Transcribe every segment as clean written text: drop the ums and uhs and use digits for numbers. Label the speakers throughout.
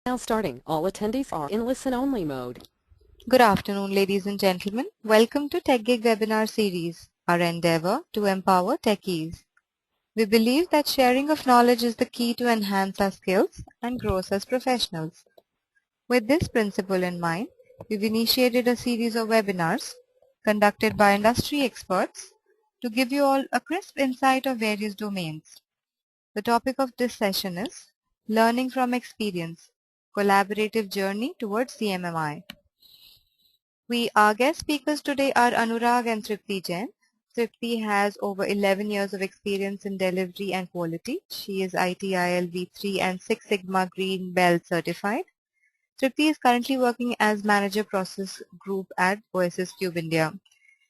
Speaker 1: Now starting, all attendees are in listen-only mode.
Speaker 2: Good afternoon, ladies and gentlemen. Welcome to TechGig webinar series, our endeavor to empower techies. We believe that sharing of knowledge is the key to enhance our skills and grow us as professionals. With this principle in mind, we've initiated a series of webinars conducted by industry experts to give you all a crisp insight of various domains. The topic of this session is Learning from Experience, Collaborative Journey towards CMMI. Our guest speakers today are Anurag and Tripti Jain. Tripti has over 11 years of experience in delivery and quality. She is ITIL V3 and Six Sigma Green Belt certified. Tripti is currently working as Manager Process Group at OSSCube India.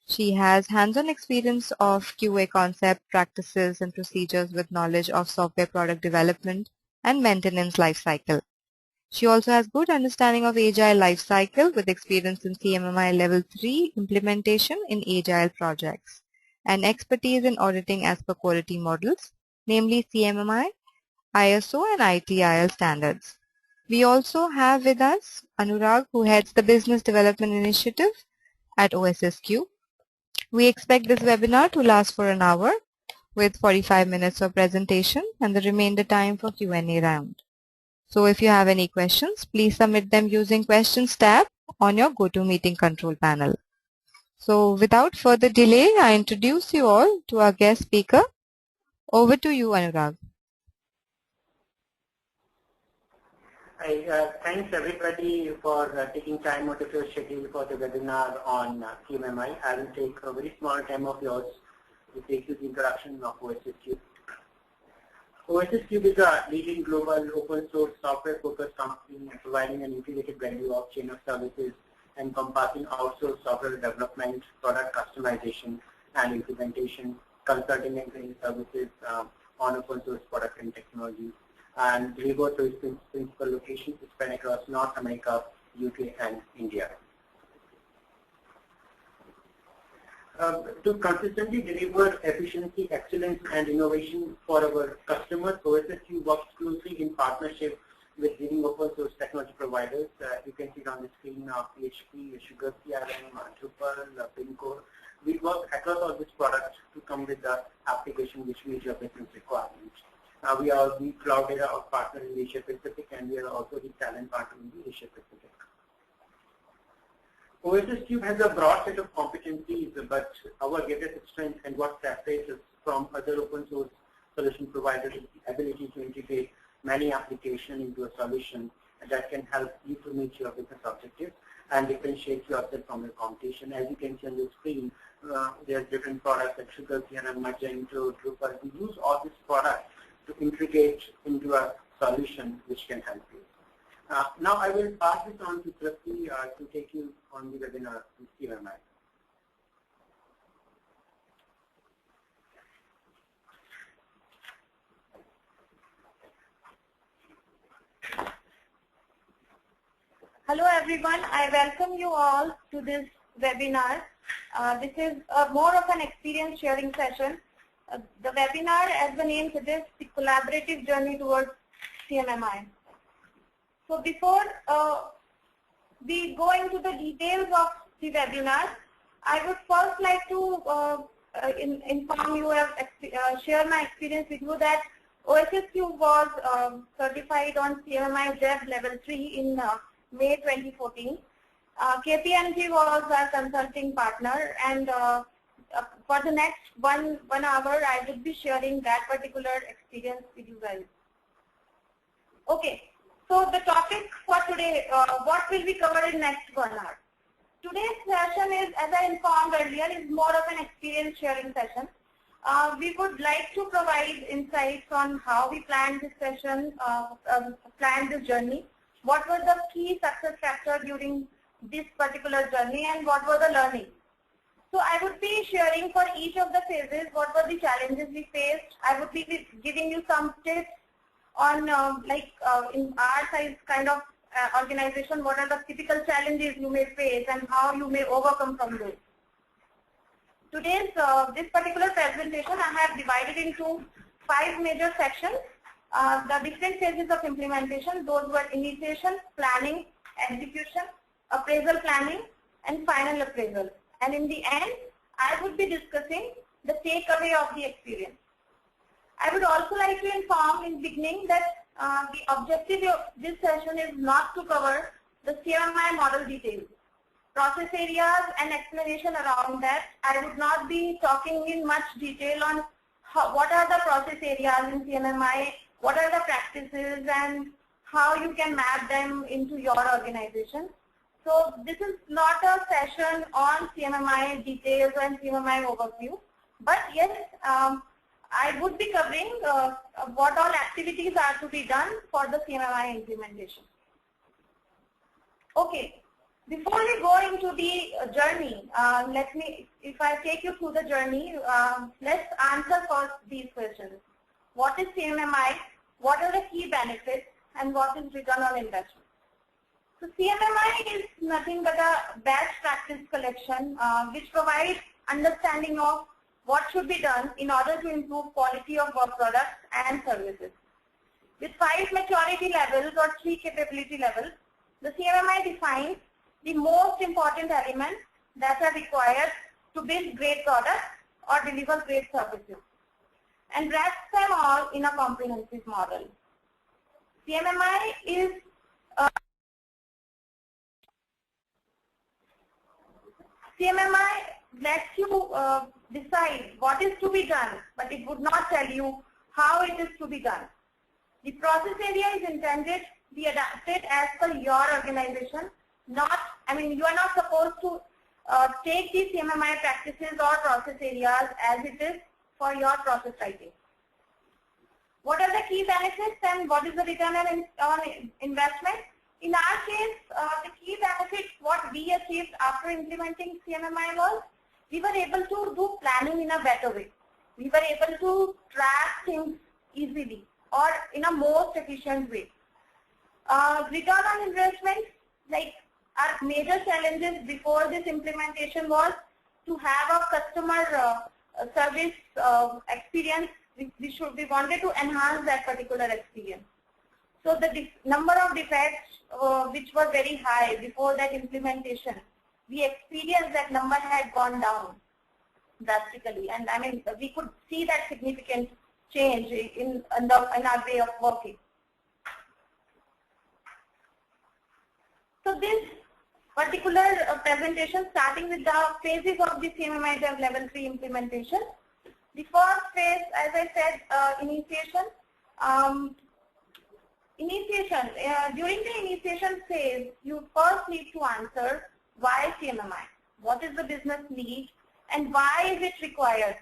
Speaker 2: She has hands-on experience of QA concept, practices and procedures with knowledge of software product development and maintenance lifecycle. She also has good understanding of Agile lifecycle with experience in CMMI Level 3 implementation in Agile projects and expertise in auditing as per quality models, namely CMMI, ISO and ITIL standards. We also have with us Anurag, who heads the Business Development Initiative at OSSCube. We expect this webinar to last for an hour with 45 minutes of presentation and the remainder time for Q&A round. So if you have any questions, please submit them using Questions tab on your GoToMeeting control panel. So without further delay, I introduce you all to our guest speaker. Over to you, Anurag.
Speaker 3: Thanks everybody for taking time out of your schedule for the webinar on CMMI. I will take a very small time of yours to take you the introduction of OSSCube. OSSCube is a leading global open source software focused company providing an integrated value of chain of services encompassing outsourced software development, product customization and implementation, consulting and training services on open source product and technology, and delivered to its principal locations spread across North America, UK and India. To consistently deliver efficiency, excellence and innovation for our customers, OSSCube works closely in partnership with leading open source technology providers. You can see it on the screen of PHP, Sugar CRM, Drupal, Pincore. We work across all these products to come with the application which meets your business requirements. We are the cloud era of partner in Asia Pacific, and we are also the talent partner in the Asia Pacific. OSSCube has a broad set of competencies, but our greatest strength and what separates us from other open source solution providers is the ability to integrate many applications into a solution that can help you to meet your business objectives and differentiate yourself from your competition. As you can see on the screen, there are different products like Sugar, CRM, Magento, Drupal. We use all these products to integrate into a solution which can help you. Now I will pass this on to Tripti to take you on the webinar with CMMI.
Speaker 4: Hello everyone, I welcome you all to this webinar. This is more of an experience sharing session. The webinar, as the name suggests, the collaborative journey towards CMMI. So before we go into the details of the webinar, I would first like to inform you, share my experience with you that OSSCube was certified on CMMI Dev Level 3 in May 2014. KPMG was our consulting partner, and for the next one hour, I will be sharing that particular experience with you guys. Okay. So the topic for today, what will be covered in next 1 hour? Today's session is, as I informed earlier, is more of an experience sharing session. We would like to provide insights on how we planned this session, planned this journey, what were the key success factors during this particular journey, and what were the learnings. So I would be sharing for each of the phases what were the challenges we faced. I would be giving you some tips on in our size kind of organization, what are the typical challenges you may face and how you may overcome from those. Today's this particular presentation I have divided into 5 major sections. the different phases of implementation. Those were initiation, planning, execution, appraisal planning, and final appraisal. And in the end, I would be discussing the takeaway of the experience. I would also like to inform in beginning that the objective of this session is not to cover the CMMI model details, process areas and explanation around that. I would not be talking in much detail on what are the process areas in CMMI, what are the practices, and how you can map them into your organization. So this is not a session on CMMI details and CMMI overview, but yes, I would be covering what all activities are to be done for the CMMI implementation. Okay, before we go into the journey, if I take you through the journey, let's answer first these questions. What is CMMI? What are the key benefits? And what is return on investment? So CMMI is nothing but a best practice collection which provides understanding of what should be done in order to improve quality of work products and services. With 5 maturity levels or 3 capability levels, the CMMI defines the most important elements that are required to build great products or deliver great services, and wraps them all in a comprehensive model. CMMI is CMMI lets you decide what is to be done, but it would not tell you how it is to be done. The process area is intended to be adapted as per your organization. You are not supposed to take these CMMI practices or process areas as it is for your process writing. What are the key benefits and what is the return on investment? In our case, the key benefits, what we achieved after implementing CMMI was, we were able to do planning in a better way. We were able to track things easily or in a most efficient way. Return on investment, like our major challenges before this implementation was to have a customer service experience. We wanted to enhance that particular experience. So the number of defects which were very high before that implementation, we experienced that number had gone down drastically, and we could see that significant change in our way of working. So this particular presentation, starting with the phases of the CMMI Dev Level 3 implementation. The first phase, as I said, initiation. During the initiation phase, you first need to answer why CMMI, what is the business need, and why is it required?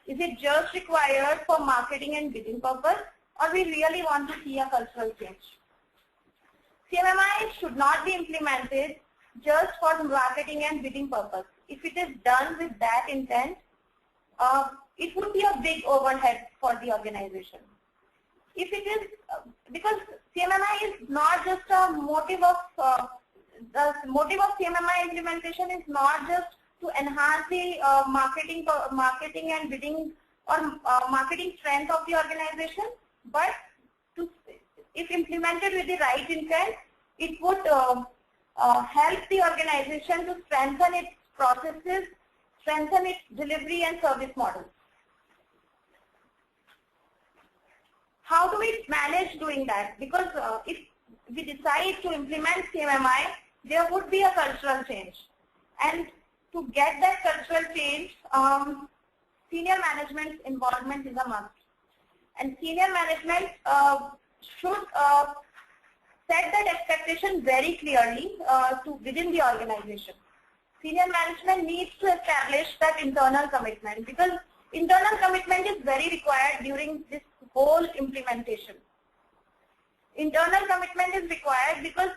Speaker 4: Is it just required for marketing and bidding purpose, or we really want to see a cultural change? CMMI should not be implemented just for marketing and bidding purpose. If it is done with that intent, it would be a big overhead for the organization. If it is, because CMMI is not just a motive of, the motive of CMMI implementation is not just to enhance the marketing and bidding or marketing strength of the organization, but if implemented with the right intent, it would help the organization to strengthen its processes, strengthen its delivery and service models. How do we manage doing that? Because if we decide to implement CMMI, there would be a cultural change. And to get that cultural change, senior management involvement is a must. And senior management should set that expectation very clearly within the organization. Senior management needs to establish that internal commitment, because internal commitment is very required during this whole implementation. Internal commitment is required because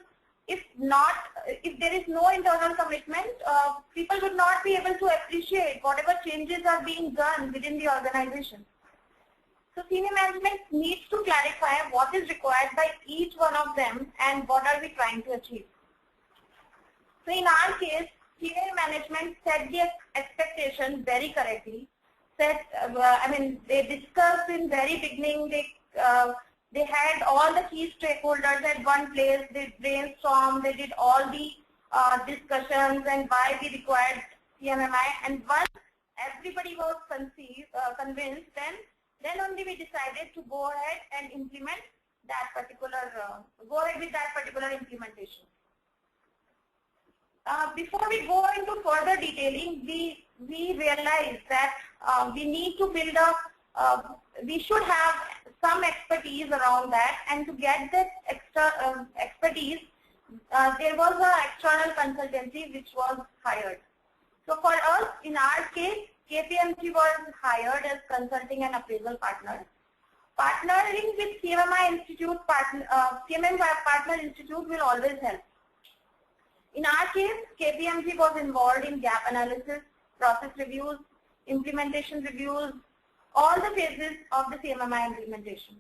Speaker 4: if there is no internal commitment, people would not be able to appreciate whatever changes are being done within the organization. So senior management needs to clarify what is required by each one of them and what are we trying to achieve. So in our case, senior management set the expectation very correctly. They discussed in very beginning, they They had all the key stakeholders at one place. They brainstormed. They did all the discussions and why we required CMMI. And once everybody was convinced, then only we decided to go ahead and implement that particular, go ahead with that particular implementation. Before we go into further detailing, we realized that we need to build up, we should have some expertise around that, and to get that extra expertise, there was an external consultancy which was hired. So for us, in our case, KPMG was hired as consulting and appraisal partner. Partnering with CMMI Institute, CMMI Partner Institute will always help. In our case, KPMG was involved in gap analysis, process reviews, implementation reviews, all the phases of the CMMI implementation.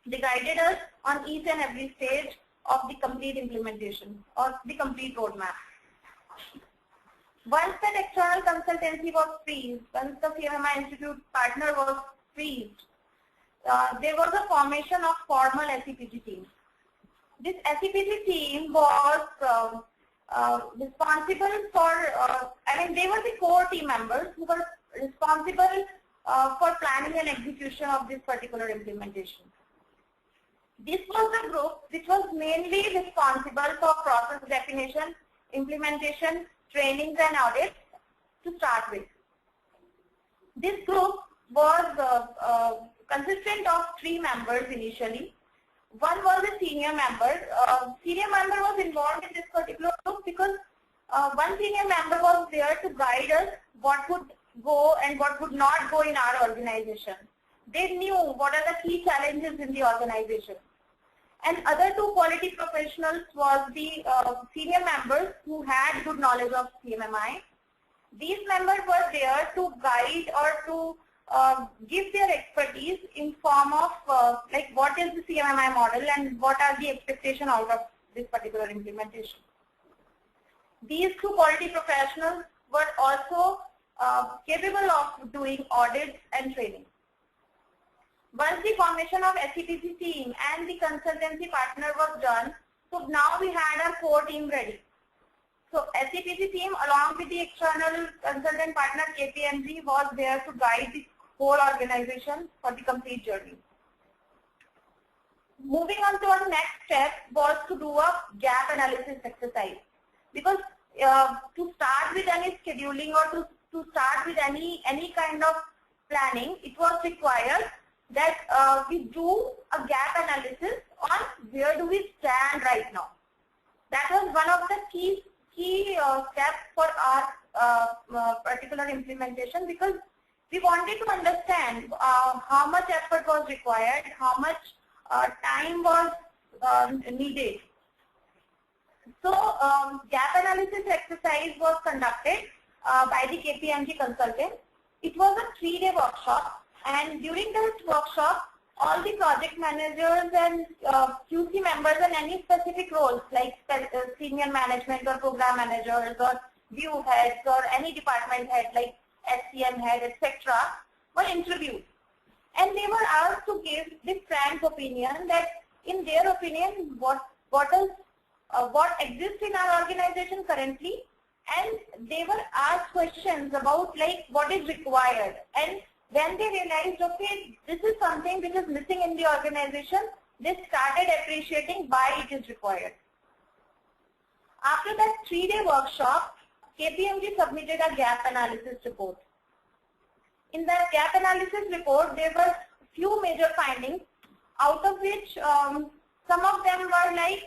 Speaker 4: They guided us on each and every stage of the complete implementation or the complete roadmap. Once that external consultancy was freezed, once the CMMI Institute partner was freezed, there was a formation of formal SEPG team. This SEPG team was responsible for, they were the core team members who were responsible for planning and execution of this particular implementation. This was a group which was mainly responsible for process definition, implementation, trainings and audits to start with. This group was consistent of 3 members initially. One was a senior member. Senior member was involved in this particular group because one senior member was there to guide us what would go and what would not go in our organization. They knew what are the key challenges in the organization. And other 2 quality professionals was the senior members who had good knowledge of CMMI. These members were there to guide or to give their expertise in form of like what is the CMMI model and what are the expectations out of this particular implementation. These 2 quality professionals were also capable of doing audits and training. Once the formation of SEPG team and the consultancy partner was done, so now we had our core team ready. So SEPG team along with the external consultant partner KPMG was there to guide the whole organization for the complete journey. Moving on to our next step was to do a gap analysis exercise. Because to start with any scheduling or to start with any kind of planning, it was required that we do a gap analysis on where do we stand right now. That was one of the key steps for our particular implementation, because we wanted to understand how much effort was required, how much time was needed. So gap analysis exercise was conducted by the KPMG consultant. It was a 3-day workshop. And during this workshop, all the project managers and QC members and any specific roles like senior management or program managers or view heads or any department head like SCM head, etc. were interviewed. And they were asked to give the frank opinion that in their opinion what exists in our organization currently, and they were asked questions about like what is required. And when they realized, okay, this is something which is missing in the organization, they started appreciating why it is required. After that 3-day workshop, KPMG submitted a gap analysis report. In that gap analysis report, there were few major findings, out of which some of them were like,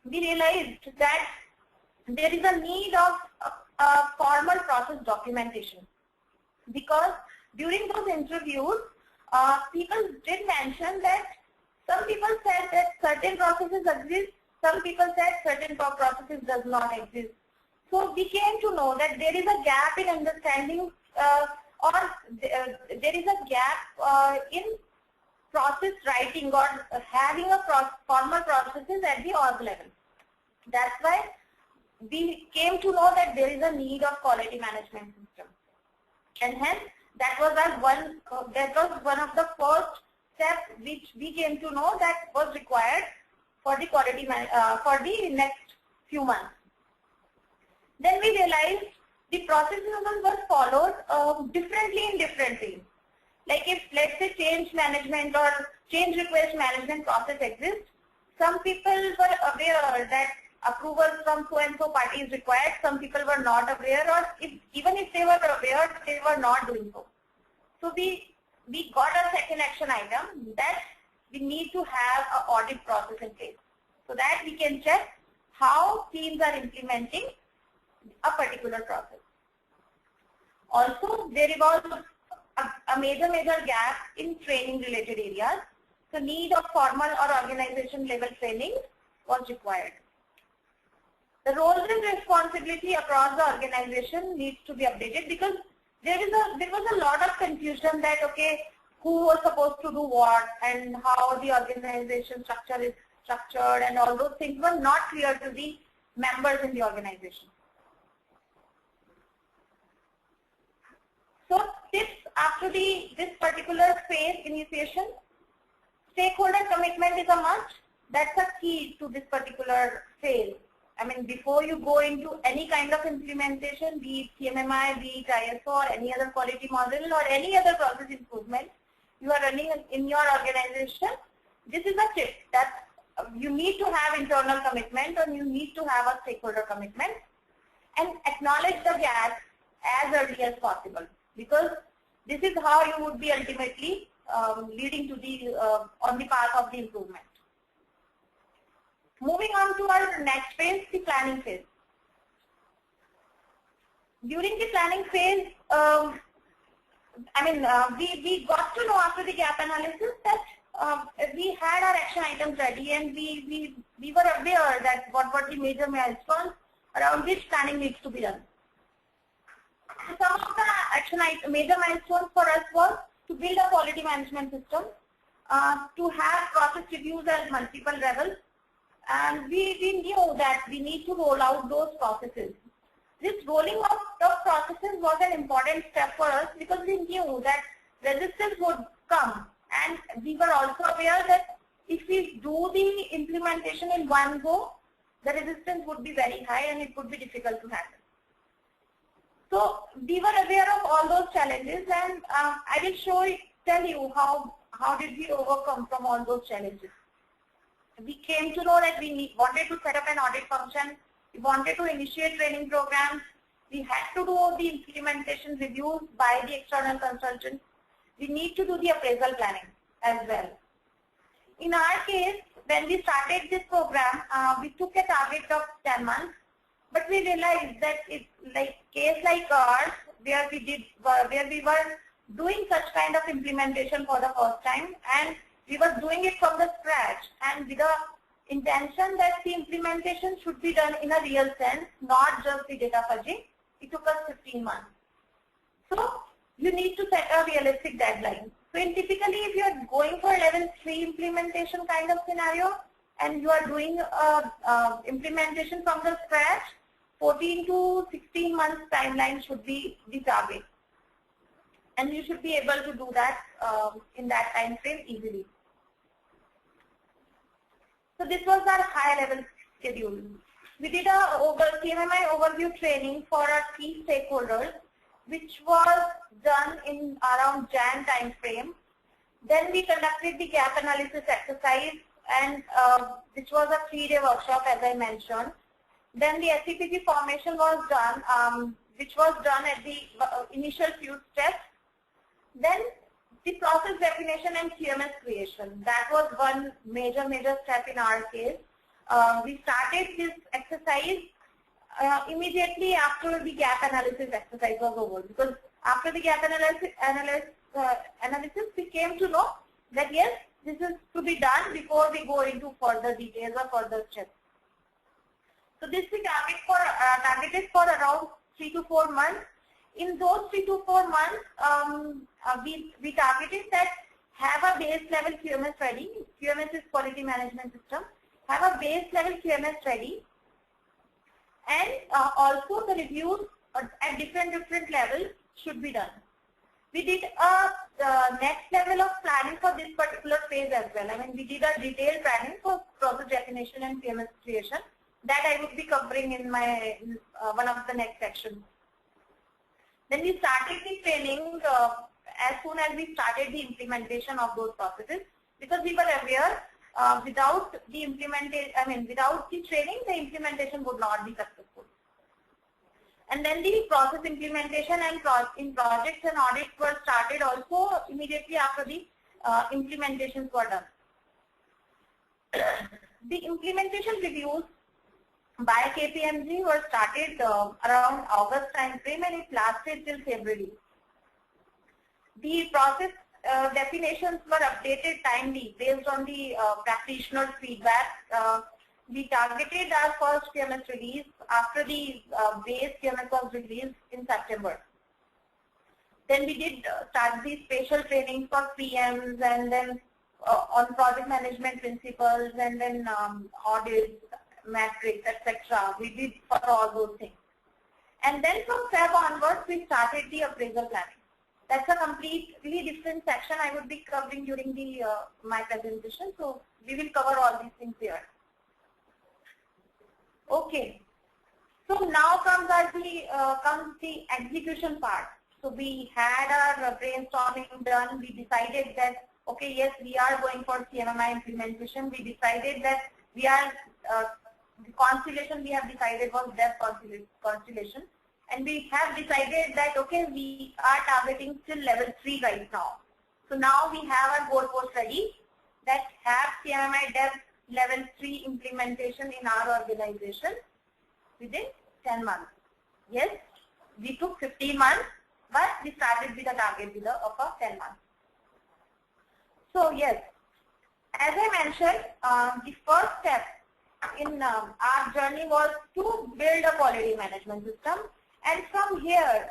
Speaker 4: we realized that there is a need of formal process documentation, because during those interviews, people did mention that some people said that certain processes exist, some people said certain processes does not exist. So we came to know that there is a gap in understanding or there is a gap in process writing or having a formal processes at the org level. That's why we came to know that there is a need of quality management system. And hence, that was one of the first steps which we came to know that was required for the quality for the next few months. Then we realized the processes were followed differently in different teams. Like if, let's say, change management or change request management process exists, some people were aware that approval from so and so party is required. Some people were not aware, or even if they were aware, they were not doing so. So we got a second action item that we need to have an audit process in place, so that we can check how teams are implementing a particular process. Also, there was a major gap in training related areas. So need of formal or organization level training was required. The roles and responsibility across the organization needs to be updated, because there was a lot of confusion that, okay, who was supposed to do what and how the organization structure is structured, and all those things were not clear to the members in the organization. So tips after this particular phase initiation: stakeholder commitment is a must. That's a key to this particular phase. I mean, before you go into any kind of implementation, be it CMMI, be it ISO, or any other quality model, or any other process improvement you are running in your organization, this is a tip that you need to have internal commitment, or you need to have a stakeholder commitment, and acknowledge the gaps as early as possible, because this is how you would be ultimately leading to the on the path of the improvement. Moving on to our next phase, the planning phase. During the planning phase, we got to know after the gap analysis that we had our action items ready, and we were aware that what were the major milestones around which planning needs to be done. So some of the major milestones for us was to build a quality management system, to have process reviews at multiple levels, and we knew that we need to roll out those processes. This rolling out of processes was an important step for us, because we knew that resistance would come, and we were also aware that if we do the implementation in one go, the resistance would be very high and it would be difficult to handle. So we were aware of all those challenges, and I will tell you how did we overcome from all those challenges. We came to know that we wanted to set up an audit function. We wanted to initiate training programs. We had to do the implementation reviews by the external consultant. We need to do the appraisal planning as well. In our case, when we started this program, we took a target of 10 months, but we realized that it's like case like ours, where we were doing such kind of implementation for the first time, and we were doing it from the scratch, and with the intention that the implementation should be done in a real sense, not just the data fudging. It took us 15 months. So you need to set a realistic deadline. So typically, if you are going for level 3 implementation kind of scenario, and you are doing implementation from the scratch, 14 to 16 months timeline should be the target. And you should be able to do that in that time frame easily. So this was our high level schedule. We did a CMMI overview training for our key stakeholders, which was done in around Jan time frame. Then we conducted the gap analysis exercise, and which was a 3-day workshop, as I mentioned. Then the SCPG formation was done, which was done at the initial few steps. Then the process definition and QMS creation. That was one major step in our case. We started this exercise immediately after the gap analysis exercise was over, because after the gap analysis we came to know that yes, this is to be done before we go into further details or further steps. So this we targeted for around 3 to 4 months. In those 3 to 4 months, we targeted that have a base level QMS ready. QMS is quality management system. Have a base level QMS ready, and also the reviews at different levels should be done. We did a next level of planning for this particular phase as well. I mean, we did a detailed planning for process definition and CMS creation that I would be covering in my one of the next sections. Then we started the training as soon as we started the implementation of those processes, because we were aware without the implementation, without the training, the implementation would not be successful. And then the process implementation and in projects and audits were started also immediately after the implementations were done. The implementation reviews by KPMG were started around August time frame, and it lasted till February. The process definitions were updated timely based on the practitioner's feedback. We targeted our first CMS release after the base CMS was released in September. Then we did start the special trainings for PMs, and then on project management principles, and then audits, metrics, etc. We did for all those things. And then from Feb onwards, we started the appraisal planning. That's a completely different section I would be covering during the my presentation. So we will cover all these things here. Okay. So now comes the execution part. So we had our brainstorming done. We decided that okay, yes, we are going for CMMI implementation. We decided that we are the constellation we have decided was dev constellation. And we have decided that, okay, we are targeting still level 3 right now. So now we have our goalpost ready that have CMMI dev level 3 implementation in our organization within 10 months. Yes, we took 15 months, but we started with a target of 10 months. So yes, as I mentioned, the first step in our journey was to build a quality management system. And from here,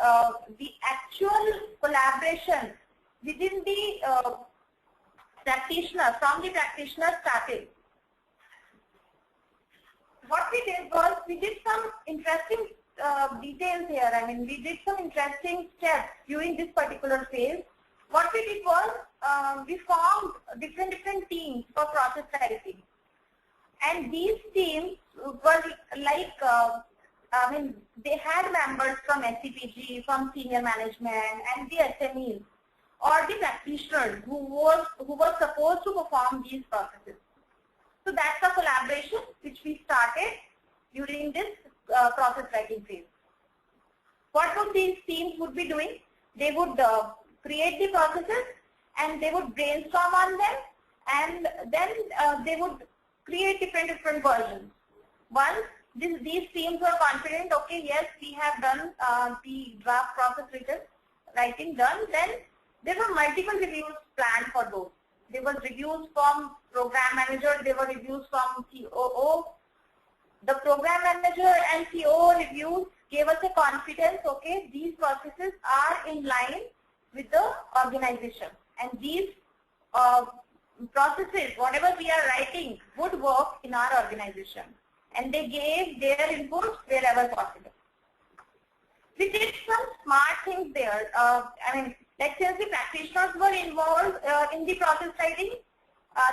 Speaker 4: the actual collaboration within the practitioner, from the practitioner started. What we did was, we did some interesting details here. I mean, we did some interesting steps during this particular phase. What we did was, we formed different teams for process writing. And these teams were like, they had members from SCPG, from senior management, and the SMEs, or the practitioners who were supposed to perform these processes. So that's a collaboration which we started during this process writing phase. What would these teams would be doing? They would create the processes, and they would brainstorm on them, and then they would create different versions. Once these teams were confident, okay, yes, we have done the draft process writing done, then there were multiple reviews planned for those. There was reviews from program manager, there were reviews from COO. The program manager and COO reviews gave us a confidence, okay, these processes are in line with the organization, and these processes, whatever we are writing, would work in our organization. And they gave their input wherever possible. We did some smart things there. Let's say the practitioners were involved in the process writing,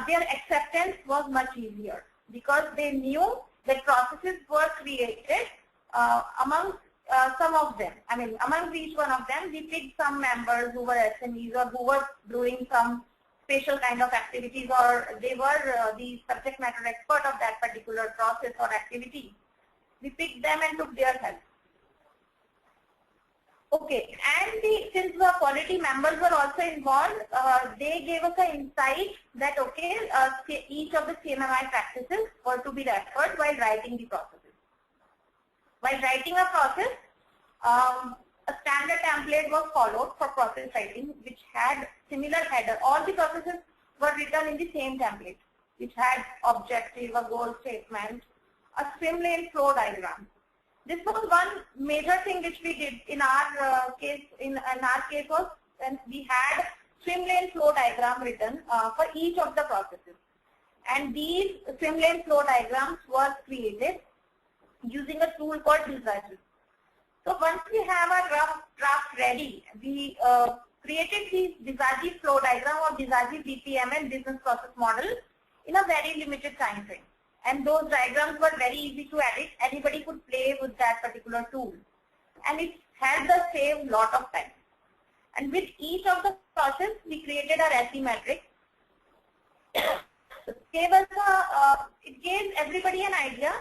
Speaker 4: their acceptance was much easier, because they knew that processes were created among some of them. Among each one of them, we picked some members who were SMEs or who were doing some special kind of activities, or they were the subject matter expert of that particular process or activity. We picked them and took their help. Okay, and since the quality members were also involved, they gave us an insight that, okay, each of the CMMI practices were to be referred while writing the processes. While writing a process, a standard template was followed for process writing, which had similar header. All the processes were written in the same template, which had objective, a goal statement, a swim lane flow diagram. This was one major thing which we did in our case. In our case was when we had swim lane flow diagram written for each of the processes, and these swim lane flow diagrams were created using a tool called Visualize. So once we have our draft ready, we created the Visagi flow diagram or Visagi BPMN business process model in a very limited time frame. And those diagrams were very easy to edit. Anybody could play with that particular tool. And it helped us save a lot of time. And with each of the process, we created our SE matrix. It gave everybody an idea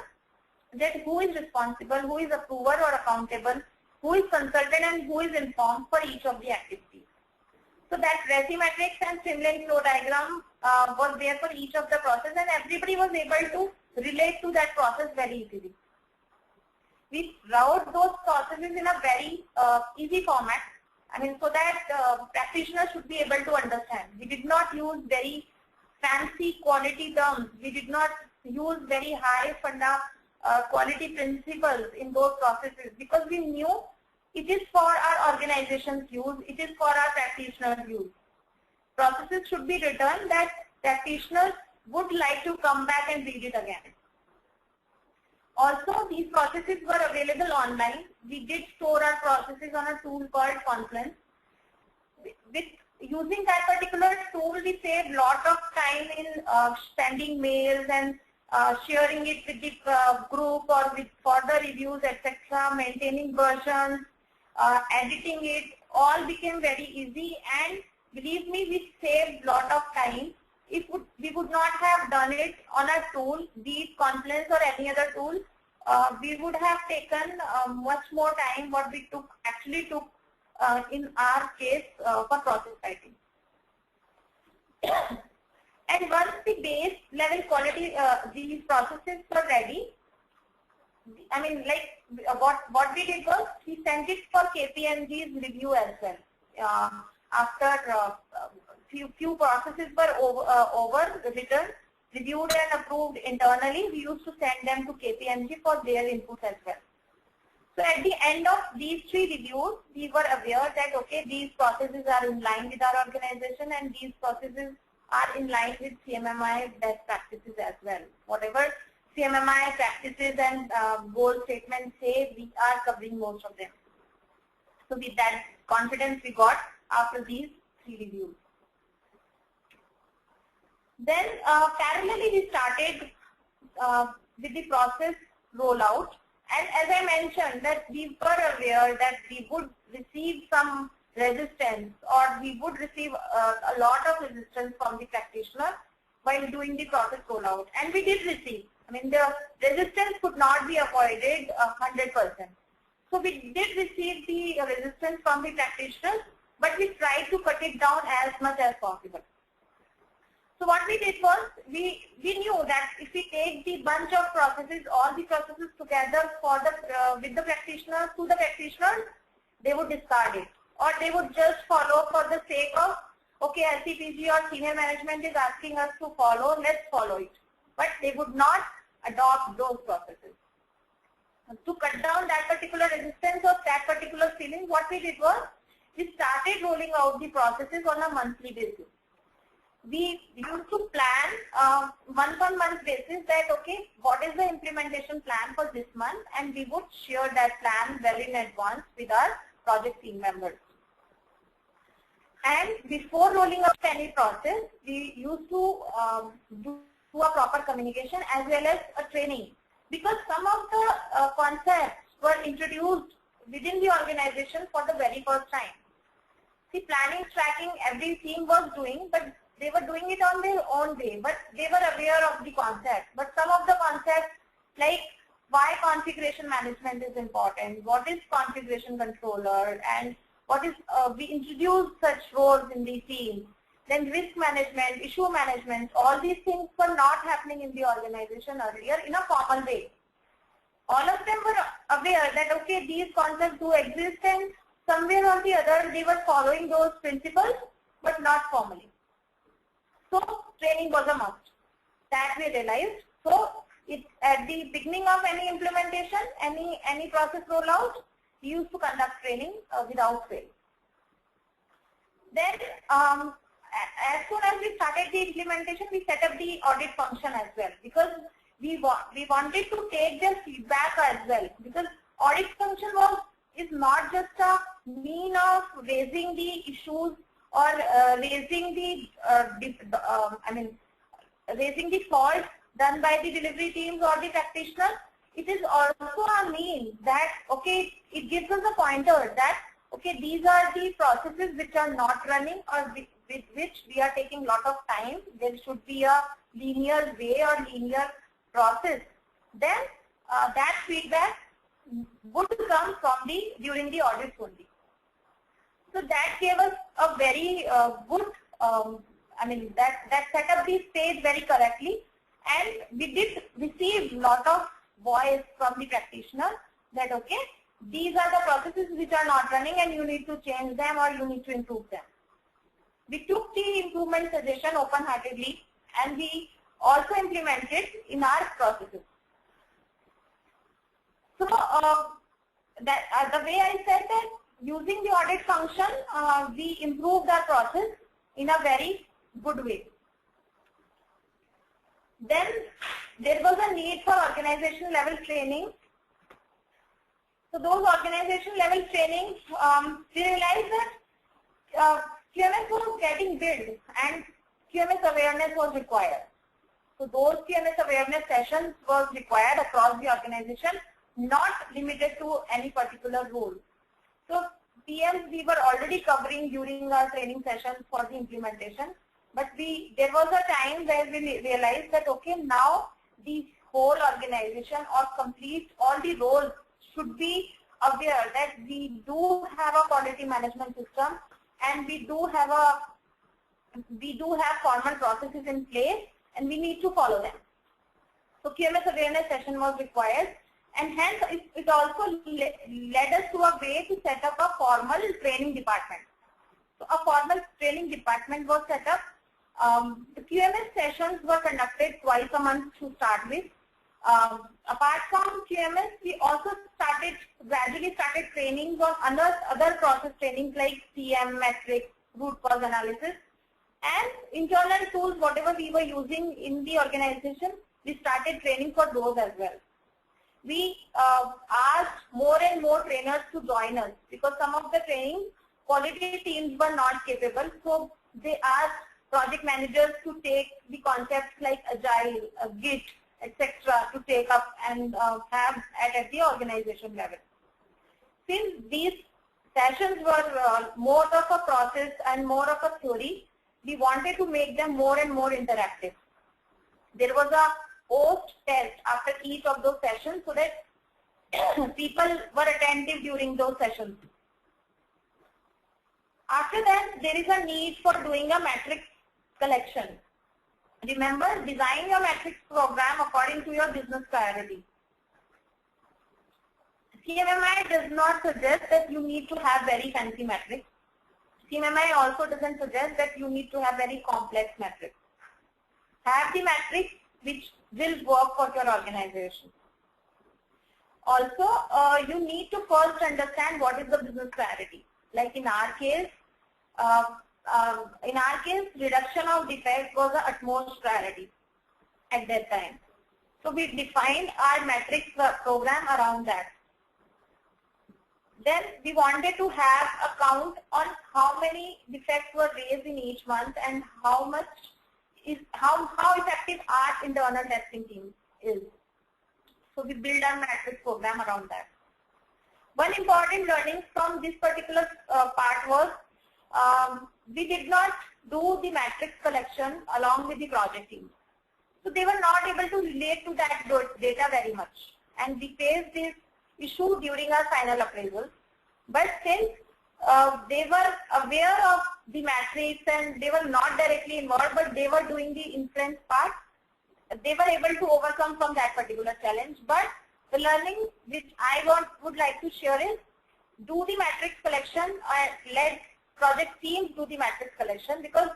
Speaker 4: that who is responsible, who is approver or accountable, who is consultant and who is informed for each of the activities. So that RESI matrix and Simlin flow diagram was there for each of the process, and everybody was able to relate to that process very easily. We wrote those processes in a very easy format, I mean, so that practitioners should be able to understand. We did not use very fancy quality terms. We did not use very high funda quality principles in those processes, because we knew it is for our organization's use, it is for our practitioners' use. Processes should be written that practitioners would like to come back and read it again. Also, these processes were available online. We did store our processes on a tool called Confluence. With using that particular tool, we saved a lot of time in sending mails and sharing it with the group or with further reviews, etc., maintaining versions, editing it, all became very easy, and believe me, we saved a lot of time. If we would not have done it on a tool, be it Confluence or any other tool, we would have taken much more time what we actually took in our case for process writing. And once the base level quality, these processes were ready, I mean, like what we did was we sent it for KPMG's review as well. After few processes were written, reviewed and approved internally, we used to send them to KPMG for their input as well. So at the end of these 3 reviews, we were aware that okay, these processes are in line with our organization and these processes are in line with CMMI best practices as well. Whatever CMMI practices and goal statements say, we are covering most of them. So with that confidence we got after these 3 reviews. Then parallelly we started with the process rollout, and as I mentioned that we were aware that we would receive some resistance, or we would receive a lot of resistance from the practitioner while doing the process rollout, and we did receive. I mean, the resistance could not be avoided 100%. So we did receive the resistance from the practitioners, but we tried to cut it down as much as possible. So what we did was, we knew that if we take the bunch of processes, all the processes together for the with the practitioners, to the practitioners, they would discard it, or they would just follow for the sake of, okay, LCPG or senior management is asking us to follow, let's follow it. But they would not adopt those processes. To cut down that particular resistance or that particular feeling, what we did was, we started rolling out the processes on a monthly basis. We used to plan month-on-month basis that, okay, what is the implementation plan for this month, and we would share that plan well in advance with our project team members. And before rolling out any process, we used to do a proper communication as well as a training, because some of the concepts were introduced within the organization for the very first time. See, planning, tracking, every team was doing, but they were doing it on their own way, but they were aware of the concept. But some of the concepts, like why configuration management is important, what is configuration controller, and what is, we introduced such roles in the team. Then risk management, issue management, all these things were not happening in the organization earlier in a formal way. All of them were aware that, okay, these concepts do exist, and somewhere or the other they were following those principles, but not formally. So training was a must. That we realized. So it, at the beginning of any implementation, any process rollout, we used to conduct training without fail. Then as soon as we started the implementation, we set up the audit function as well, because we wanted to take their feedback as well, because audit function was is not just a mean of raising the issues or raising the raising the fault done by the delivery teams or the practitioner. It is also a mean that, okay, it gives us a pointer that, okay, these are the processes which are not running or with which we are taking lot of time. There should be a linear way or linear process. Then that feedback would come from during the audits only. So that gave us a very good, that set up the stage very correctly, and we did receive lot of voice from the practitioner that, okay, these are the processes which are not running and you need to change them or you need to improve them. We took the improvement suggestion open-heartedly and we also implemented in our processes. So the way I said that using the audit function, we improved our process in a very good way. Then there was a need for organization level training. So those organization level trainings, we realized that QMS was getting built and QMS awareness was required. So those QMS awareness sessions was required across the organization, not limited to any particular role. So PMs we were already covering during our training sessions for the implementation, but there was a time where we realized that, okay, now the whole organization or complete all the roles should be aware that we do have a quality management system and we do have formal processes in place and we need to follow them. So QMS awareness session was required, and hence it also led us to a way to set up a formal training department. So a formal training department was set up. The QMS sessions were conducted twice a month to start with. Apart from QMS, we also gradually started trainings on other process trainings like CM, metrics, root cause analysis, and internal tools, whatever we were using in the organization, we started training for those as well. We asked more and more trainers to join us because some of the training quality teams were not capable, so they asked project managers to take the concepts like Agile, Git, etc. to take up and have at the organization level. Since these sessions were more of a process and more of a theory, we wanted to make them more and more interactive. There was a post test after each of those sessions so that people were attentive during those sessions. After that, there is a need for doing a matrix collection. Remember, design your matrix program according to your business priority. CMMI does not suggest that you need to have very fancy metrics. CMMI also doesn't suggest that you need to have very complex metrics. Have the metrics which will work for your organization. Also, you need to first understand what is the business priority. Like in our case, reduction of defects was the utmost priority at that time. So we defined our metrics program around that. Then we wanted to have a count on how many defects were raised in each month and how effective our internal testing team is. So we build our metrics program around that. One important learning from this particular part was we did not do the matrix collection along with the project team. So they were not able to relate to that data very much. And we faced this issue during our final appraisal. But since they were aware of the matrix and they were not directly involved, but they were doing the influence part, they were able to overcome from that particular challenge. But the learning which I would like to share is do the matrix collection and let project teams do the matrix collection, because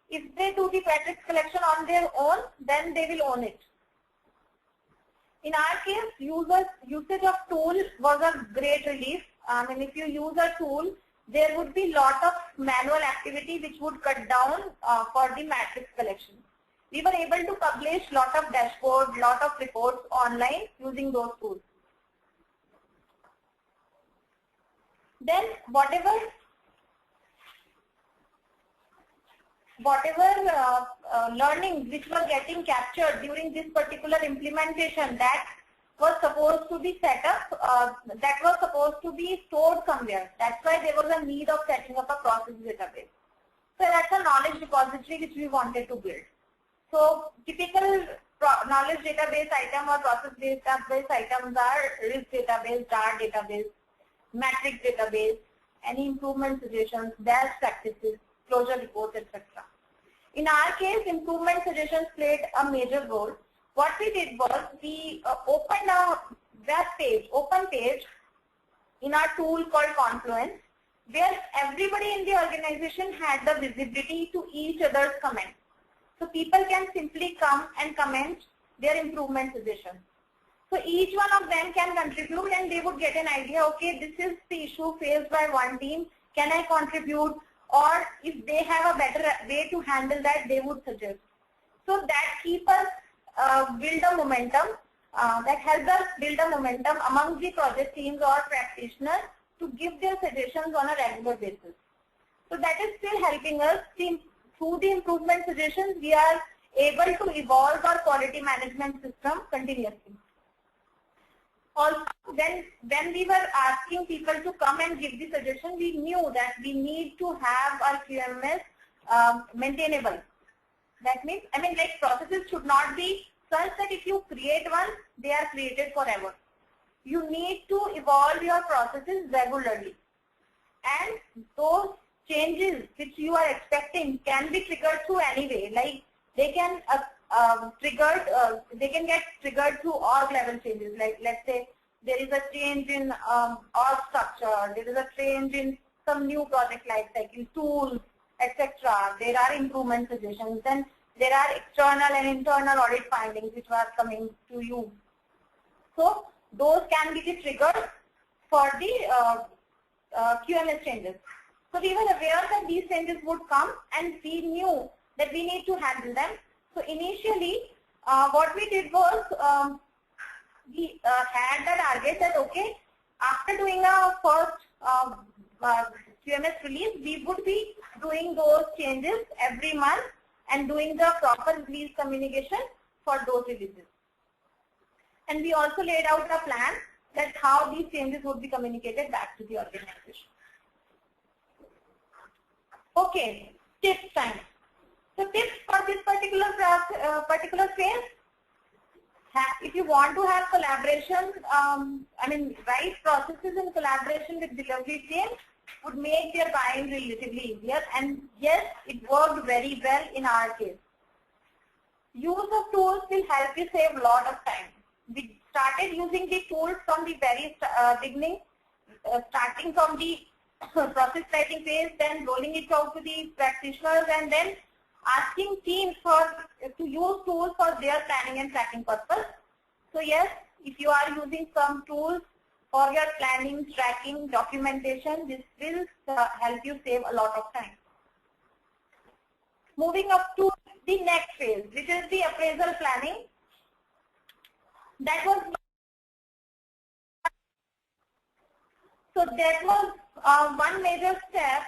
Speaker 4: if they do the matrix collection on their own, then they will own it. In our case, usage of tool was a great relief. And if you use a tool, there would be lot of manual activity which would cut down for the matrix collection. We were able to publish lot of dashboards, lot of reports online using those tools. Then whatever learnings which were getting captured during this particular implementation, that was supposed to be set up, that was supposed to be stored somewhere. That's why there was a need of setting up a process database. So that's a knowledge repository which we wanted to build. So typical knowledge database item or process database items are risk database, DAR database, matrix database, any improvement suggestions, best practices, closure reports, etc. In our case, improvement suggestions played a major role. What we did was we opened a web page, open page in our tool called Confluence, where everybody in the organization had the visibility to each other's comments. So people can simply come and comment their improvement suggestions. So each one of them can contribute and they would get an idea, okay, this is the issue faced by one team, can I contribute? Or if they have a better way to handle that, they would suggest. So that keeps us build a momentum, that helps us build a momentum among the project teams or practitioners to give their suggestions on a regular basis. So that is still helping us. Through the improvement suggestions, we are able to evolve our quality management system continuously. Also, when we were asking people to come and give the suggestion, we knew that we need to have our QMS maintainable. That means, like processes should not be such that if you create one, they are created forever. You need to evolve your processes regularly. And those changes which you are expecting can be triggered through any way. Like they can they can get triggered through org level changes. Like let's say there is a change in org structure, there is a change in some new project life cycle, tools, etc. There are improvement suggestions. Then there are external and internal audit findings which are coming to you. So those can be the triggers for the QMS changes. So we were aware that these changes would come and we knew that we need to handle them. So initially what we did was we had the target that okay, after doing our first QMS release, we would be doing those changes every month and doing the proper release communication for those releases. And we also laid out a plan that how these changes would be communicated back to the organization. Okay, tips time. So tips for this particular phase. If you want to have collaboration, right processes in collaboration with delivery teams would make their buying relatively easier. And yes, it worked very well in our case. Use of tools will help you save a lot of time. We started using the tools from the very beginning, starting from the process writing phase, then rolling it out to the practitioners, and then asking teams to use tools for their planning and tracking purpose. So yes, if you are using some tools for your planning, tracking, documentation, this will help you save a lot of time. Moving up to the next phase, which is the appraisal planning. That was one major step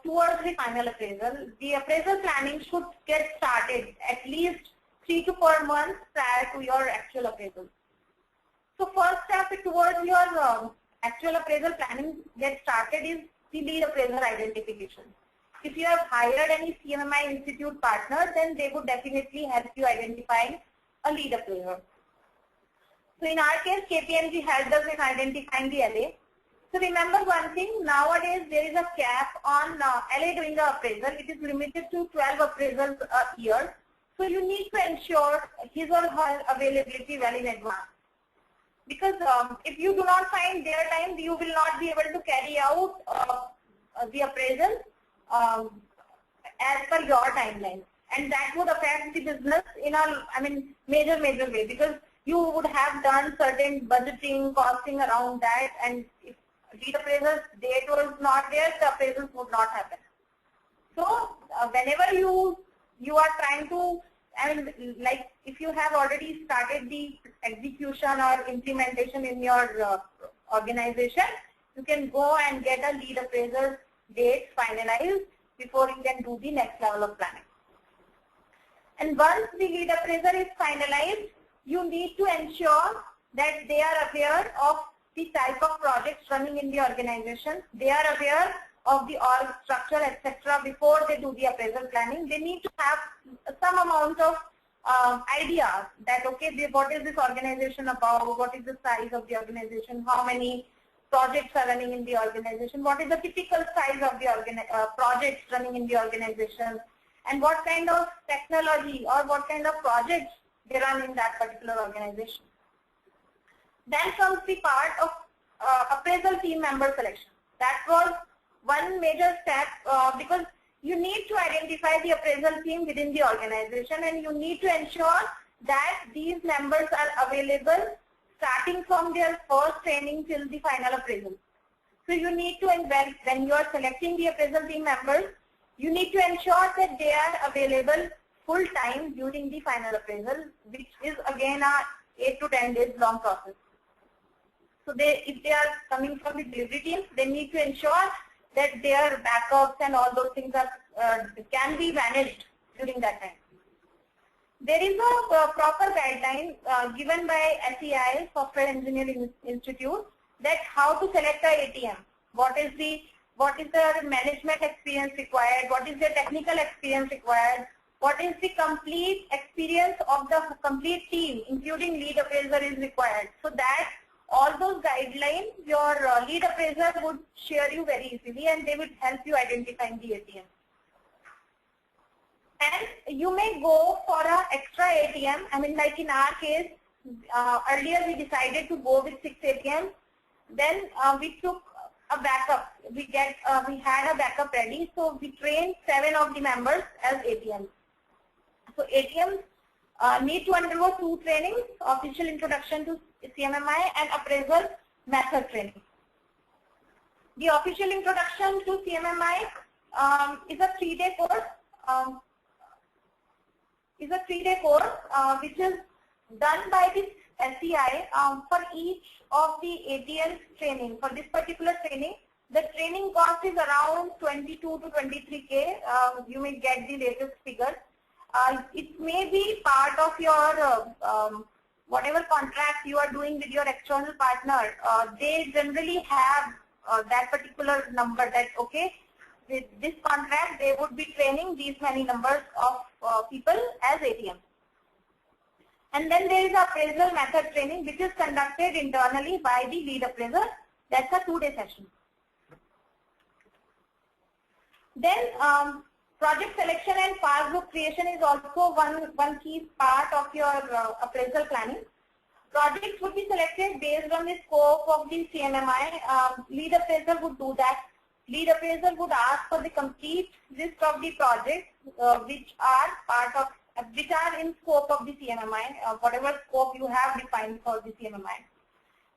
Speaker 4: towards the final appraisal. The appraisal planning should get started at least 3 to 4 months prior to your actual appraisal. So first step towards your actual appraisal planning get started is the lead appraiser identification. If you have hired any CMMI Institute partner, then they would definitely help you identifying a lead appraiser. So in our case, KPMG helped us in identifying the LA. So remember one thing, nowadays there is a cap on LA doing the appraisal. It is limited to 12 appraisals a year. So you need to ensure his or her availability well in advance. Because if you do not find their time, you will not be able to carry out the appraisal as per your timeline. And that would affect the business in a major way, because you would have done certain budgeting, costing around that, and if lead appraiser's date was not there, the appraisals would not happen. So whenever you are trying to, like if you have already started the execution or implementation in your organization, you can go and get a lead appraiser date finalized before you can do the next level of planning. And once the lead appraiser is finalized, you need to ensure that they are aware of the type of projects running in the organization. They are aware of the org structure, etc. before they do the appraisal planning. They need to have some amount of idea that, okay, what is this organization about, what is the size of the organization, how many projects are running in the organization, what is the typical size of the projects running in the organization, and what kind of technology or what kind of projects they run in that particular organization. Then comes the part of appraisal team member selection. That was one major step because you need to identify the appraisal team within the organization, and you need to ensure that these members are available starting from their first training till the final appraisal. So you need to, when you are selecting the appraisal team members, you need to ensure that they are available full time during the final appraisal, which is again a 8 to 10 days long process. So if they are coming from the delivery teams, they need to ensure that their backups and all those things are can be managed during that time. There is a proper guideline given by SEI, Software Engineering Institute, that how to select a ATM. What is the management experience required? What is the technical experience required? What is the complete experience of the complete team, including lead appraiser, is required? So that all those guidelines, your lead appraiser would share you very easily, and they would help you identifying the ATM. And you may go for an extra ATM. I mean, like in our case, earlier we decided to go with 6 ATMs. Then we took a backup. We had a backup ready, so we trained 7 of the members as ATMs. So ATMs need to undergo 2 trainings: official introduction to CMMI and appraisal method training. The official introduction to CMMI is a 3-day course. Which is done by the SEI for each of the ATMs training. For this particular training, the training cost is around 22 to 23K. You may get the latest figure. It may be part of your whatever contract you are doing with your external partner. They generally have that particular number, that okay, with this contract they would be training these many numbers of people as ATM. And then there is appraisal method training, which is conducted internally by the lead appraiser. That's a 2-day session. Then project selection and file group creation is also one key part of your appraisal planning. Projects would be selected based on the scope of the CMMI. Lead appraiser would do that. Lead appraiser would ask for the complete list of the projects which are in scope of the CMMI, whatever scope you have defined for the CMMI.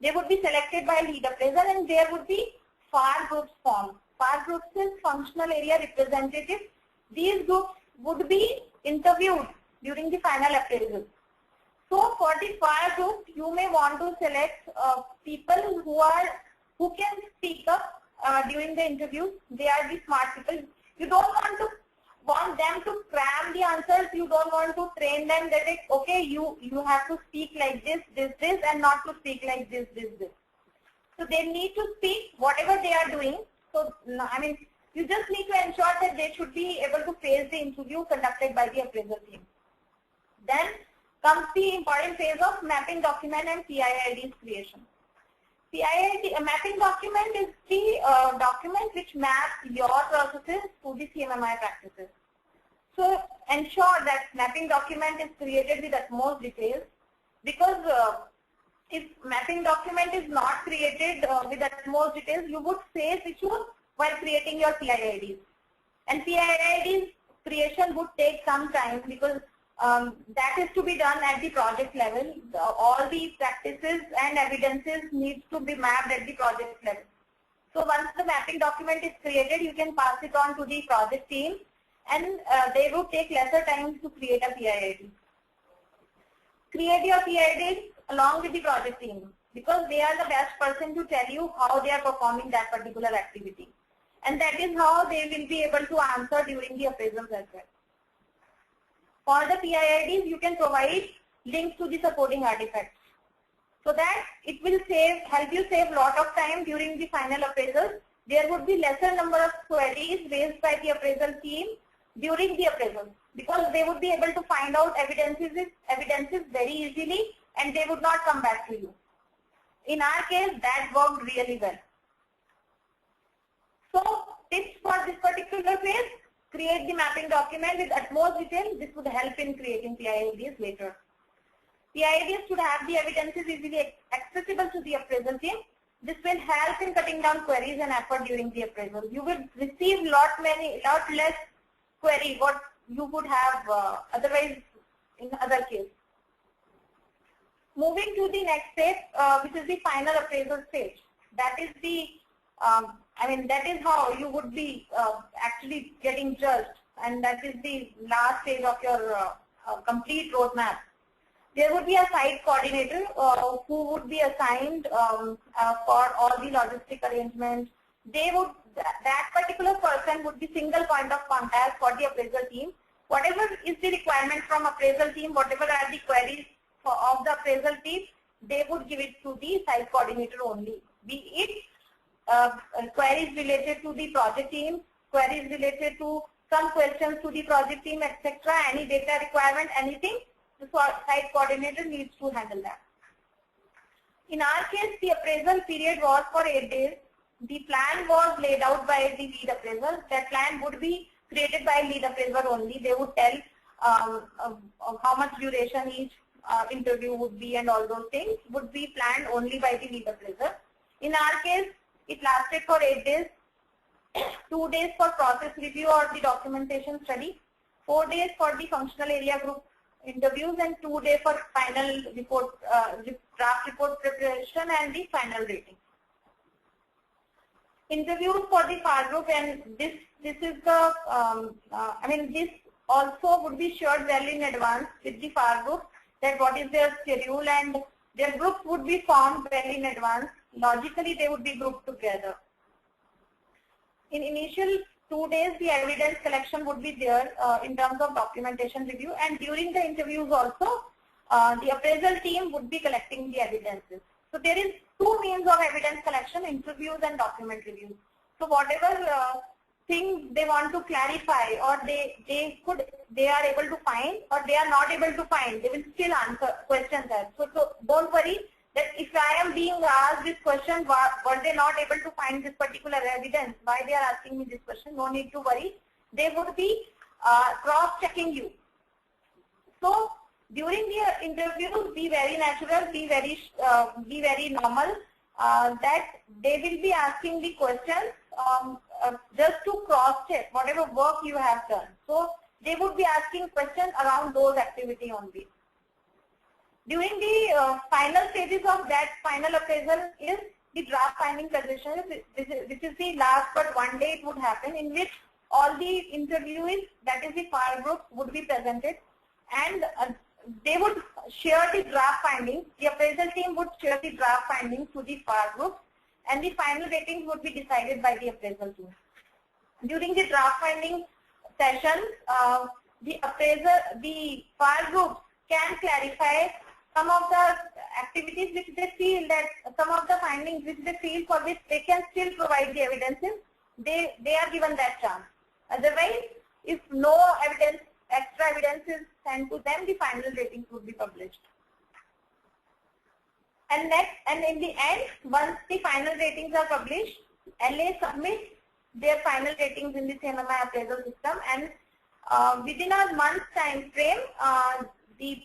Speaker 4: They would be selected by lead appraiser, and there would be FAR groups formed. FAR groups is functional area representative. These groups would be interviewed during the final appraisal. So for the FAR group, you may want to select people who can speak up during the interview. They are the smart people. You don't want them to cram the answers. You don't want to train them that okay, you have to speak like this, and not to speak like this. So they need to speak whatever they are doing. So I mean, you just need to ensure that they should be able to face the interview conducted by the appraisal team. Then comes the important phase of mapping document and PIID's creation. Mapping document is the document which maps your processes to the CMMI practices. So ensure that mapping document is created with utmost details, because if mapping document is not created with utmost details, you would face issues while creating your PIIDs. And PIIDs creation would take some time, because that is to be done at the project level. All the practices and evidences needs to be mapped at the project level. So once the mapping document is created, you can pass it on to the project team, and they will take lesser time to create a PIID. Create your PIID along with the project team. because they are the best person to tell you how they are performing that particular activity. And that is how they will be able to answer during the appraisals as well. For the PIIDs, you can provide links to the supporting artifacts, so that it will help you save a lot of time during the final appraisals. There would be lesser number of queries raised by the appraisal team during the appraisal, because they would be able to find out evidences very easily, and they would not come back to you. In our case, that worked really well. So, tips for this particular phase: create the mapping document with utmost detail. This would help in creating PIIDs later. PIIDs should have the evidences easily accessible to the appraisal team. This will help in cutting down queries and effort during the appraisal. You will receive lot less query what you would have otherwise in other case. Moving to the next stage, which is the final appraisal stage. That is the, that is how you would be actually getting judged, and that is the last stage of your complete roadmap. There would be a site coordinator who would be assigned for all the logistic arrangements. That particular person would be single point of contact for the appraisal team. Whatever is the requirement from appraisal team, whatever are the queries of the appraisal team, they would give it to the site coordinator only. Be it queries related to the project team, queries related to some questions to the project team, etc., any data requirement, anything, the site coordinator needs to handle that. In our case, the appraisal period was for 8 days. The plan was laid out by the lead appraiser. That plan would be created by lead appraiser only. They would tell how much duration each interview would be, and all those things would be planned only by the lead appraiser. In our case, it lasted for 8 days, 2 days for process review or the documentation study, 4 days for the functional area group interviews, and 2 days for final report, draft report preparation and the final rating. Interviews for the FAR group, and this is the, this also would be shared well in advance with the FAR group, that what is their schedule, and their groups would be formed well in advance. Logically, they would be grouped together. In initial 2 days, the evidence collection would be there in terms of documentation review, and during the interviews also, the appraisal team would be collecting the evidences. So there is 2 means of evidence collection: interviews and document review. So whatever thing they want to clarify, or they are able to find, or they are not able to find, they will still answer questions as. So don't worry that if I am being asked this question, were they not able to find this particular evidence, why they are asking me this question? No need to worry. They would be cross-checking you. So during the interviews, be very natural, be very normal. That they will be asking the questions just to cross-check whatever work you have done. So they would be asking questions around those activities only. During the final stages of that final appraisal is the draft finding presentation, which is the last but one day it would happen, in which all the interviewees, that is the FAR group, would be presented, and they would share the draft findings. The appraisal team would share the draft findings to the FAR group, and the final ratings would be decided by the appraisal team. During the draft finding sessions, the FAR groups can clarify some of the activities which they feel, that some of the findings which they feel for which they can still provide the evidences, they are given that chance. Otherwise, if no evidence, extra evidence is sent to them, the final ratings would be published. And in the end, once the final ratings are published, LA submits their final ratings in the CMMI appraisal system, and within a month's time frame, the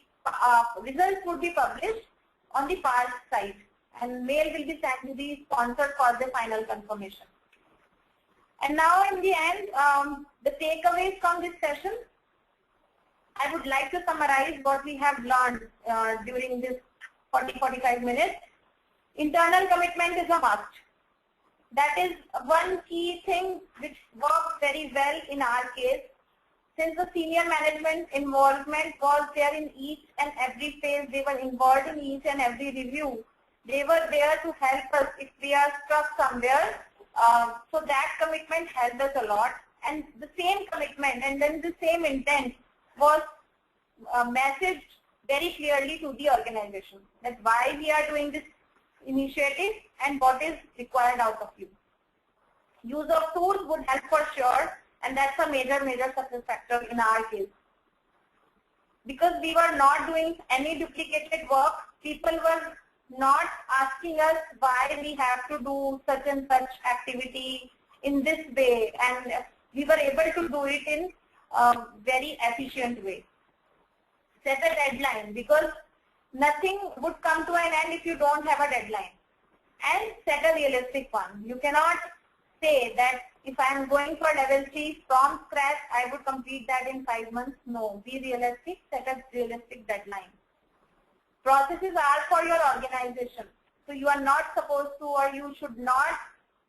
Speaker 4: results would be published on the FAR site, and mail will be sent to the sponsor for the final confirmation. And now in the end, the takeaways from this session, I would like to summarize what we have learned during this 40-45 minutes. Internal commitment is a must. That is one key thing which worked very well in our case. Since the senior management involvement was there in each and every phase, they were involved in each and every review, They were there to help us if we are stuck somewhere. So that commitment helped us a lot. And the same commitment and then the same intent was messaged very clearly to the organization, that why we are doing this initiative and what is required out of you. Use of tools would help for sure, and that's a major success factor in our case. Because we were not doing any duplicated work, people were not asking us why we have to do such and such activity in this way, and we were able to do it in a very efficient way. Set a deadline, because nothing would come to an end if you don't have a deadline. And set a realistic one. You cannot say that if I am going for level 3 from scratch, I would complete that in 5 months. No, be realistic, set a realistic deadline. Processes are for your organization. So you are not supposed to, or you should not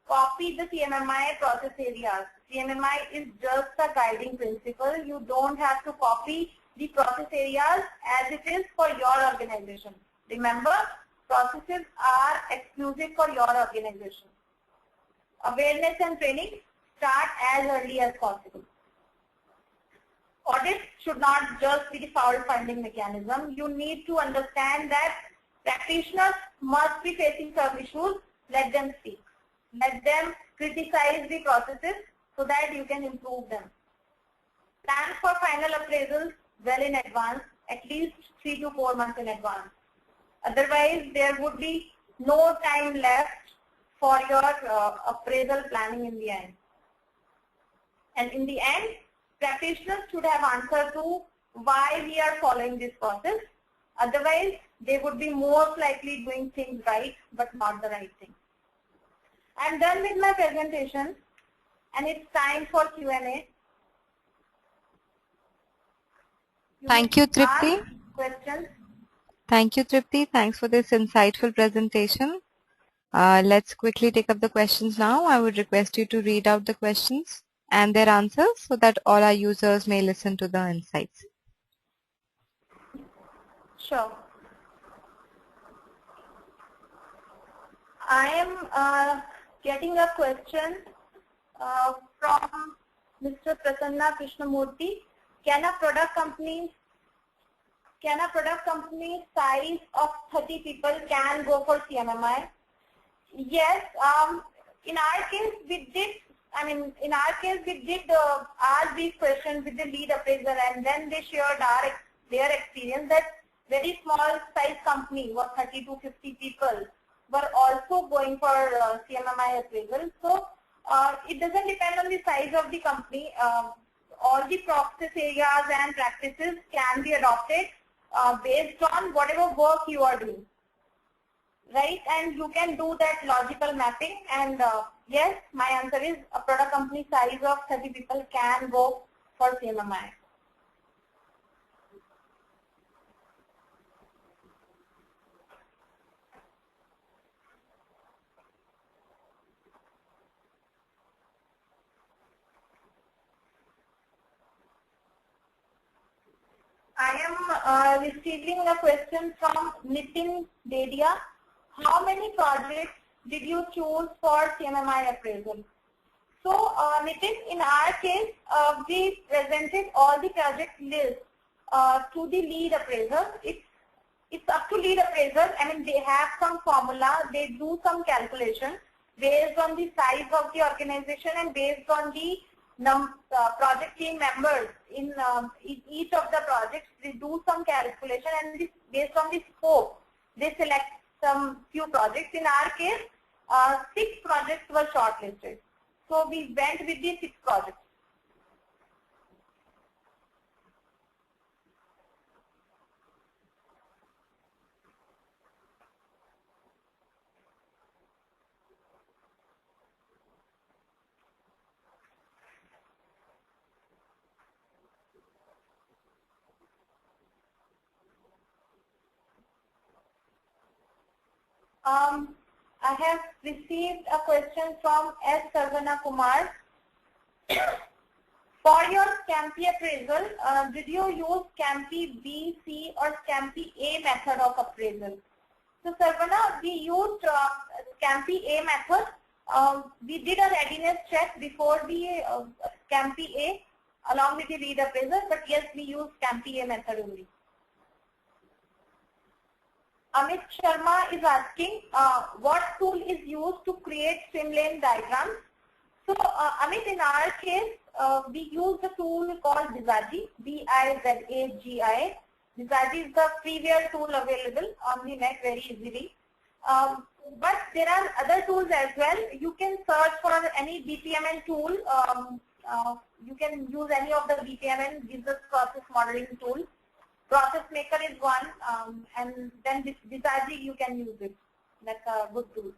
Speaker 4: copy the CMMI process areas. CMMI is just a guiding principle. You don't have to copy the process areas as it is for your organization. Remember, processes are exclusive for your organization. Awareness and training start as early as possible. Audit should not just be the fault-finding mechanism. You need to understand that practitioners must be facing some issues. Let them speak. Let them criticize the processes so that you can improve them. Plan for final appraisals well in advance, at least 3 to 4 months in advance. Otherwise, there would be no time left for your appraisal planning in the end. And in the end, practitioners should have answer to why we are following this process. Otherwise, they would be most likely doing things right, but not the right thing. I'm done with my presentation, and it's time for Q&A.
Speaker 2: Thank you, Tripti.
Speaker 4: Questions?
Speaker 2: Thank you, Tripti. Thanks for this insightful presentation. Let's quickly take up the questions now. I would request you to read out the questions and their answers so that all our users may listen to the insights.
Speaker 4: Sure. I am getting a question from Mr. Prasanna Krishnamurthy. Can a product company size of 30 people can go for CMMI? Yes. In our case, we did. Ask these questions with the lead appraiser, and then they shared their experience that very small size company, 30 to 50 people, were also going for CMMI appraisal. So it doesn't depend on the size of the company. All the process areas and practices can be adopted based on whatever work you are doing, right? And you can do that logical mapping. And yes, my answer is a product company size of 30 people can go for CMMI. I am receiving a question from Nitin Dedia. How many projects did you choose for CMMI appraisal? So Nitin, in our case, we presented all the project lists to the lead appraiser. It's up to lead appraiser. I mean, they have some formula. They do some calculation based on the size of the organization and based on the project team members in each of the projects. They do some calculation, and based on the scope, they select some few projects. In our case, 6 projects were shortlisted. So we went with the 6 projects. I have received a question from S. Sarvana Kumar. For your SCMMI appraisal, did you use SCMMI B, C or SCMMI A method of appraisal? So Sarvana, we used CMMI A method. We did a readiness check before the CMMI A along with the lead appraiser, but yes, we used CMMI A method only. Amit Sharma is asking what tool is used to create swim lane diagrams. So Amit, in our case, we use a tool called Bizagi, B-I-Z-A-G-I. Bizagi is the freeware tool available on the net very easily. But there are other tools as well. You can search for any BPMN tool. You can use any of the BPMN business process modeling tool. Process Maker is one, and then Bizagi you can use it. That's a good tool.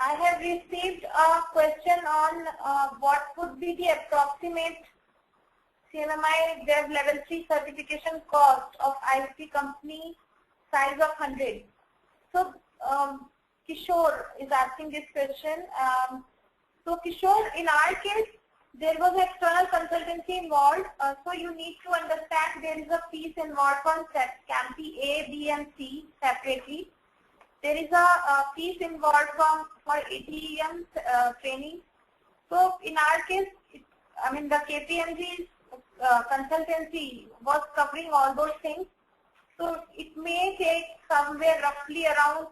Speaker 4: I have received a question on what would be the approximate CMMI Dev Level 3 certification cost of IC company size of 100. So Kishore is asking this question. So Kishore, in our case, there was external consultancy involved. So you need to understand there is a piece involved on CMMI A, B and C separately. There is a piece involved for ATEM training. So in our case, the KPMG consultancy was covering all those things. So it may take somewhere roughly around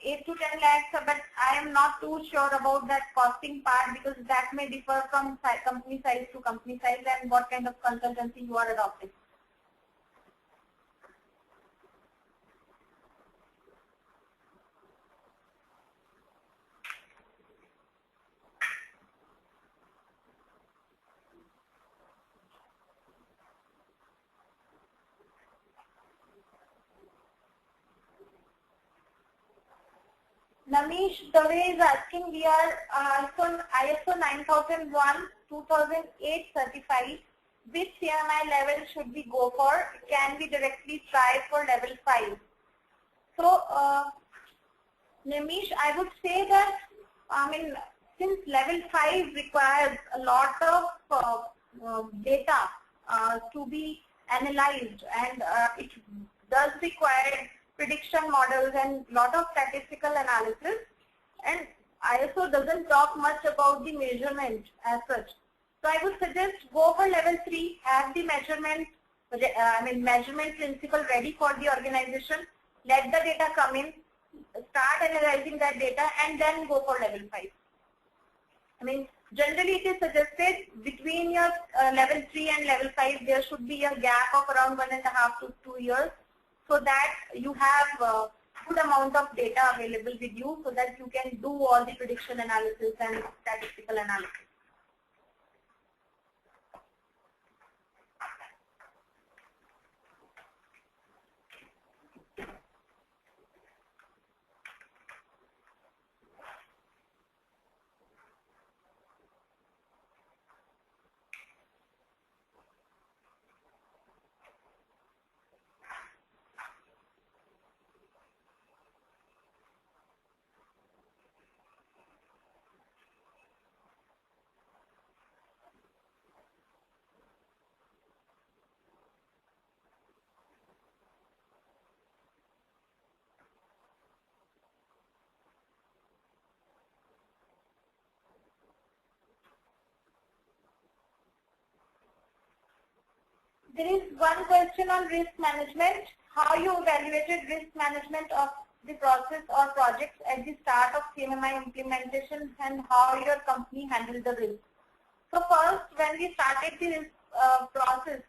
Speaker 4: 8 to 10 lakhs, but I am not too sure about that costing part because that may differ from company size to company size and what kind of consultancy you are adopting. Namish Dave is asking, we are ISO 9001 2008 certified. Which CMMI level should we go for? Can we directly try for level 5? So, Namish, I would say that, since level 5 requires a lot of data to be analyzed, and it does require prediction models and lot of statistical analysis, and ISO doesn't talk much about the measurement as such. So I would suggest go for level 3, have the measurement principle ready for the organization, let the data come in, start analyzing that data, and then go for level 5. Generally it is suggested between your level 3 and level 5 there should be a gap of around 1.5 to 2 years, so that you have a good amount of data available with you so that you can do all the prediction analysis and statistical analysis. There is one question on risk management. How you evaluated risk management of the process or projects at the start of CMMI implementation and how your company handled the risk. So first, when we started the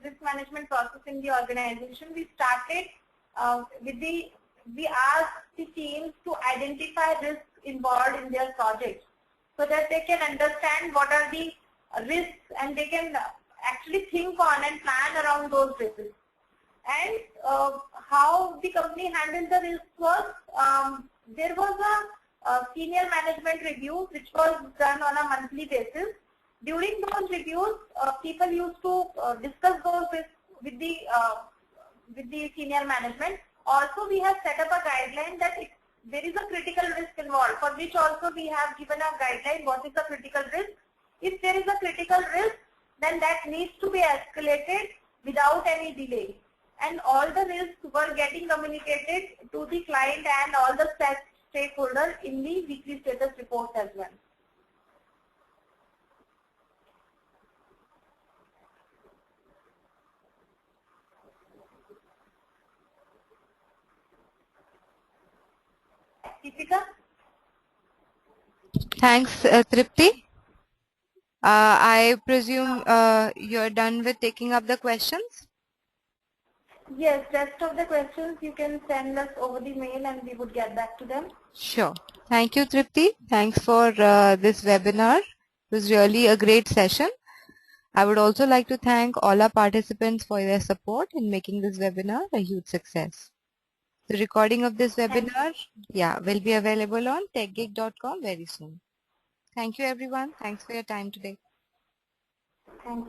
Speaker 4: risk management process in the organization, we started we asked the teams to identify risks involved in their projects so that they can understand what are the risks and they can actually think on and plan around those risks. And how the company handled the risk was, there was senior management reviews, which was done on a monthly basis. During those reviews, people used to discuss those with the senior management. Also, we have set up a guideline that if there is a critical risk involved, for which also we have given a guideline what is the critical risk. If there is a critical risk, then that needs to be escalated without any delay. And all the risks were getting communicated to the client and all the stakeholders in the weekly status reports as well. Deepika?
Speaker 2: Thanks, Tripti. I presume you're done with taking up the questions?
Speaker 4: Yes, rest of the questions you can send us over the mail and we would get back to them.
Speaker 2: Sure. Thank you, Tripti. Thanks for this webinar. It was really a great session. I would also like to thank all our participants for their support in making this webinar a huge success. The recording of this webinar, will be available on techgig.com very soon. Thank you, everyone. Thanks for your time today.
Speaker 4: Thanks.